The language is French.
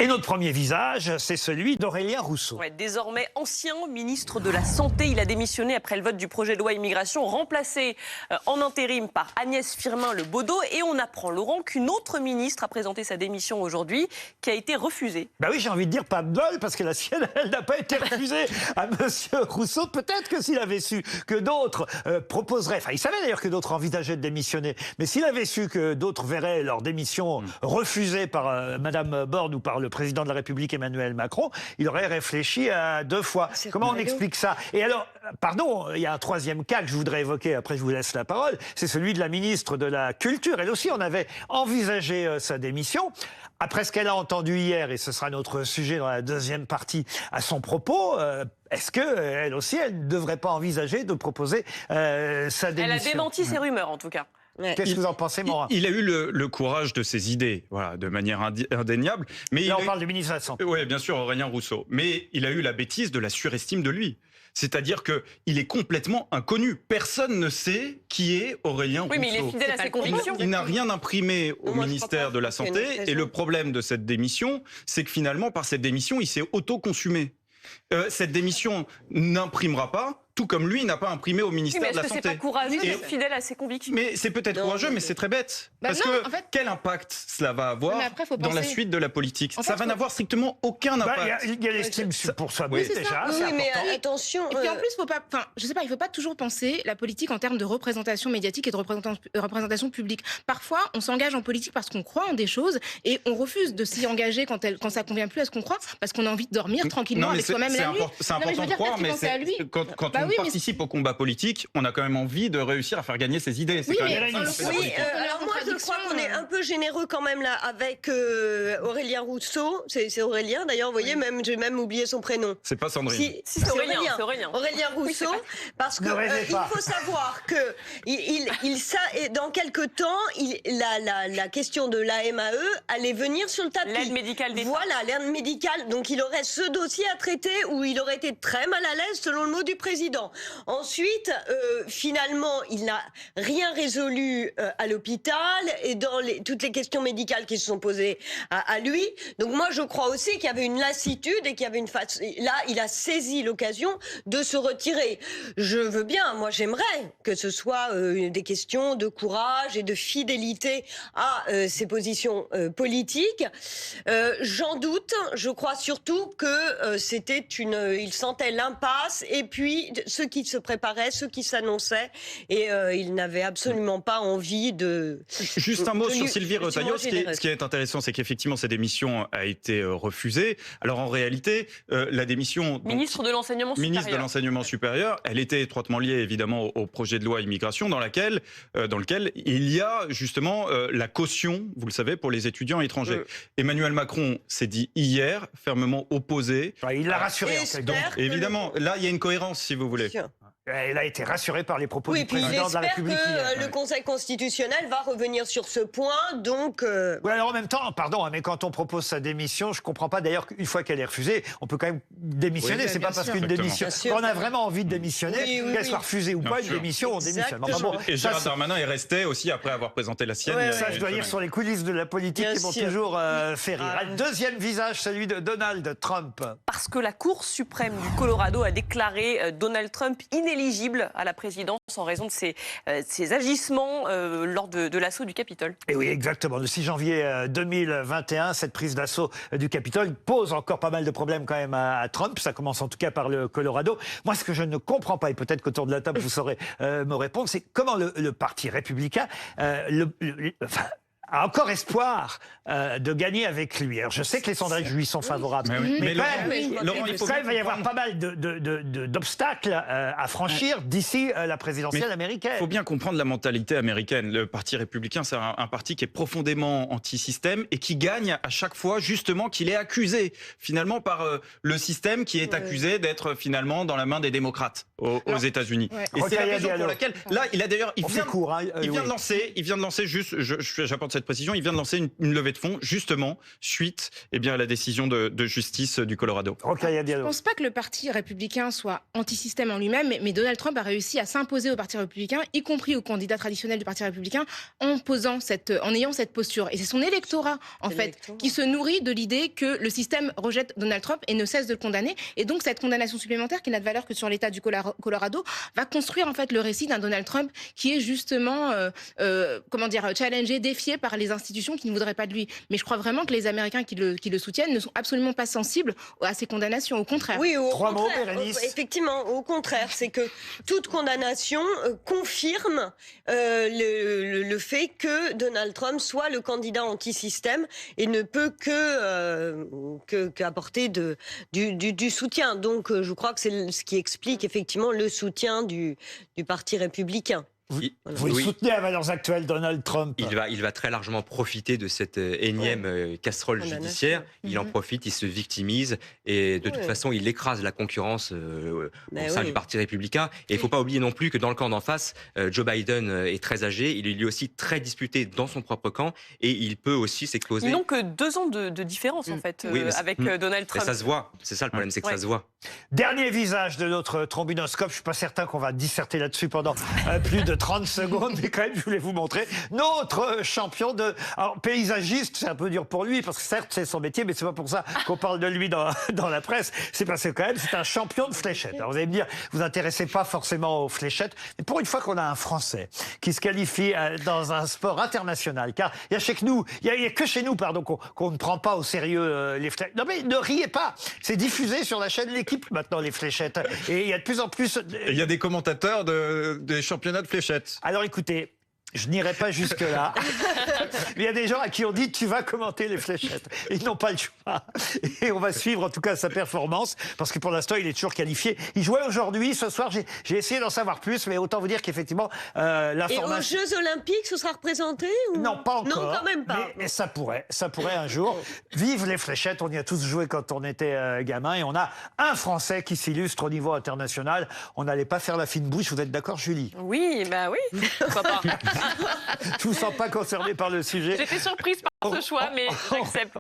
Et notre premier visage, c'est celui d'Aurélien Rousseau. Ouais, désormais ancien ministre de la Santé, il a démissionné après le vote du projet de loi immigration, remplacé en intérim par Agnès Firmin-Le Bodo. Et on apprend, Laurent, qu'une autre ministre a présenté sa démission aujourd'hui, qui a été refusée. Bah oui, j'ai envie de dire pas de bol, parce que la sienne, elle n'a pas été refusée à monsieur Rousseau. Peut-être que s'il avait su que d'autres proposeraient, enfin il savait d'ailleurs que d'autres envisageaient de démissionner, mais s'il avait su que d'autres verraient leur démission refusée par madame Borne ou par le président de la République Emmanuel Macron, il aurait réfléchi à 2 fois. Comment on explique ça? Et alors, pardon, il y a un troisième cas que je voudrais évoquer, après je vous laisse la parole, c'est celui de la ministre de la Culture. Elle aussi, on avait envisagé sa démission. Après ce qu'elle a entendu hier, et ce sera notre sujet dans la deuxième partie à son propos, est-ce qu'elle aussi, elle ne devrait pas envisager de proposer sa démission? Elle a démenti ces rumeurs, en tout cas. Qu'est-ce que vous en pensez, Morin? Il a eu le courage de ses idées, voilà, de manière indéniable. Mais là, on parle du ministre de la Santé. Oui, bien sûr, Aurélien Rousseau. Mais il a eu la bêtise de la surestime de lui. C'est-à-dire qu'il est complètement inconnu. Personne ne sait qui est Aurélien Rousseau. Oui, mais il est fidèle à ses convictions. Il n'a rien imprimé au ministère de la Santé. Et le problème de cette démission, c'est que finalement, par cette démission, il s'est auto-consumé. Cette démission n'imprimera pas, tout comme lui n'a pas imprimé au ministère de la Santé. Est-ce que c'est pas courageux d'être fidèle à ses convictions? Mais c'est peut-être courageux, mais c'est très bête. Parce que quel impact cela va avoir dans la suite de la politique? Ça va n'avoir strictement aucun impact. Il y a l'estime pour soi déjà, oui, c'est mais important. attention. Et puis en plus, faut pas, je sais pas, il faut pas toujours penser la politique en termes de représentation médiatique et de représentation publique. Parfois, on s'engage en politique parce qu'on croit en des choses et on refuse de s'y engager quand ça convient plus à ce qu'on croit, parce qu'on a envie de dormir tranquillement avec soi-même la nuit. C'est important de croire, mais quand on participe au combat politique, on a quand même envie de réussir à faire gagner ses idées. Oui, alors moi je crois qu'on est un peu généreux quand même là avec Aurélien Rousseau. C'est Aurélien d'ailleurs, vous voyez, j'ai même oublié son prénom. C'est pas Sandrine. Si, c'est Aurélien. Aurélien Rousseau, parce que il faut savoir que dans quelques temps, la question de l'AMAE allait venir sur le tapis. L'aide médicale d'État. Voilà, l'aide médicale. Donc il aurait ce dossier à traiter où il aurait été très mal à l'aise selon le mot du président. Ensuite, finalement, il n'a rien résolu à l'hôpital et dans toutes les questions médicales qui se sont posées à lui. Donc moi, je crois aussi qu'il y avait une lassitude et qu'il y avait une phase. Là, il a saisi l'occasion de se retirer. Je veux bien, moi, j'aimerais que ce soit des questions de courage et de fidélité à ses positions politiques. J'en doute. Je crois surtout que il sentait l'impasse et puis ceux qui se préparaient, ceux qui s'annonçaient, et il n'avait absolument pas envie de... Juste un mot sur Sylvie Retailleau. Ce qui est intéressant, c'est qu'effectivement, cette démission a été refusée. Alors en réalité, la démission... Ministre de l'Enseignement supérieur. Elle était étroitement liée évidemment au projet de loi immigration dans lequel il y a justement la caution, vous le savez, pour les étudiants étrangers. Emmanuel Macron s'est dit hier fermement opposé. Il l'a rassuré en fait. Donc évidemment, là il y a une cohérence si vous voulez. Elle a été rassurée par les propos du président de la République. Oui, puis que le Conseil constitutionnel va revenir sur ce point, donc... Oui, alors en même temps, pardon, mais quand on propose sa démission, je ne comprends pas d'ailleurs qu'une fois qu'elle est refusée, on peut quand même démissionner. C'est pas parce qu'une démission... Quand on a vraiment envie de démissionner, qu'elle soit refusée ou pas, une démission, on démissionne. Enfin, et Gérald Darmanin est resté aussi après avoir présenté la sienne. Ça, je dois dire, sur les coulisses de la politique qui m'ont toujours fait rire. Un deuxième visage, celui de Donald Trump. Parce que la Cour suprême du Colorado a déclaré Donald Trump inéligible à la présidence en raison de ses agissements lors de l'assaut du Capitole. Et oui, exactement. Le 6 janvier 2021, cette prise d'assaut du Capitole pose encore pas mal de problèmes quand même à Trump. Ça commence en tout cas par le Colorado. Moi, ce que je ne comprends pas, et peut-être qu'autour de la table vous saurez me répondre, c'est comment le Parti républicain a encore espoir de gagner avec lui. Alors, je sais que les sondages lui sont favorables, mais Laurent, il va y avoir pas mal d'obstacles à franchir d'ici la présidentielle américaine. Il faut bien comprendre la mentalité américaine. Le Parti républicain, c'est un parti qui est profondément anti-système et qui gagne à chaque fois, justement, qu'il est accusé, finalement, par le système qui est accusé d'être, finalement, dans la main des démocrates aux États-Unis. Et c'est la raison pour laquelle, là, il a d'ailleurs... Il vient de lancer, juste, j'apporte cette cette précision, il vient de lancer une levée de fonds, justement, suite à la décision de justice du Colorado. Rokhaya Je Diallo. ne pense pas que le Parti républicain soit anti-système en lui-même, mais Donald Trump a réussi à s'imposer au Parti républicain, y compris aux candidats traditionnels du Parti républicain, en ayant cette posture. Et c'est son électorat, en fait, qui se nourrit de l'idée que le système rejette Donald Trump et ne cesse de le condamner. Et donc, cette condamnation supplémentaire, qui n'a de valeur que sur l'État du Colorado, va construire, en fait, le récit d'un Donald Trump qui est justement, challengé, défié par les institutions qui ne voudraient pas de lui. Mais je crois vraiment que les Américains qui le soutiennent ne sont absolument pas sensibles à ces condamnations, au contraire. Oui, au Trois mots, contraire. Bérénice. Effectivement, au contraire, c'est que toute condamnation confirme le fait que Donald Trump soit le candidat anti-système et ne peut qu'apporter du soutien. Donc, je crois que c'est ce qui explique effectivement le soutien du Parti républicain. Vous le soutenez à valeurs actuelles, Donald Trump? Il va très largement profiter de cette énième casserole judiciaire. Il en profite, il se victimise et de toute façon, il écrase la concurrence au sein du Parti républicain. Et il ne faut pas oublier non plus que dans le camp d'en face, Joe Biden est très âgé. Il est lui aussi très disputé dans son propre camp et il peut aussi s'écloser. Ils n'ont que 2 ans de différence, en fait, avec Donald Trump. Et ça se voit. C'est ça le problème, c'est que ça se voit. Dernier visage de notre trombinoscope. Je ne suis pas certain qu'on va disserter là-dessus pendant plus de 30 secondes, mais quand même, je voulais vous montrer notre champion de... Alors, paysagiste, c'est un peu dur pour lui, parce que certes, c'est son métier, mais c'est pas pour ça qu'on parle de lui dans la presse. C'est parce que quand même, c'est un champion de fléchettes. Alors, vous allez me dire, vous vous intéressez pas forcément aux fléchettes, mais pour une fois qu'on a un Français qui se qualifie dans un sport international, car il y a que chez nous, pardon, qu'on ne prend pas au sérieux les fléchettes. Non, mais ne riez pas. C'est diffusé sur la chaîne L'Équipe, maintenant, les fléchettes. Et il y a de plus en plus... Il y a des commentateurs des championnats de fléchettes. Alors écoutez, je n'irai pas jusque-là. Mais il y a des gens à qui on dit tu vas commenter les fléchettes. Ils n'ont pas le choix. Et on va suivre en tout cas sa performance, parce que pour l'instant il est toujours qualifié. Il jouait aujourd'hui, ce soir, j'ai essayé d'en savoir plus, mais autant vous dire qu'effectivement l'information... Et aux Jeux Olympiques, ce sera représenté ou... Non, pas encore. Non, quand même pas. Mais ça pourrait un jour. Vive les fléchettes, on y a tous joué quand on était gamin, et on a un Français qui s'illustre au niveau international. On n'allait pas faire la fine bouche, vous êtes d'accord, Julie? Oui, pourquoi pas. Je vous sens pas concerné par le sujet. J'étais surprise par ce choix, mais j'accepte.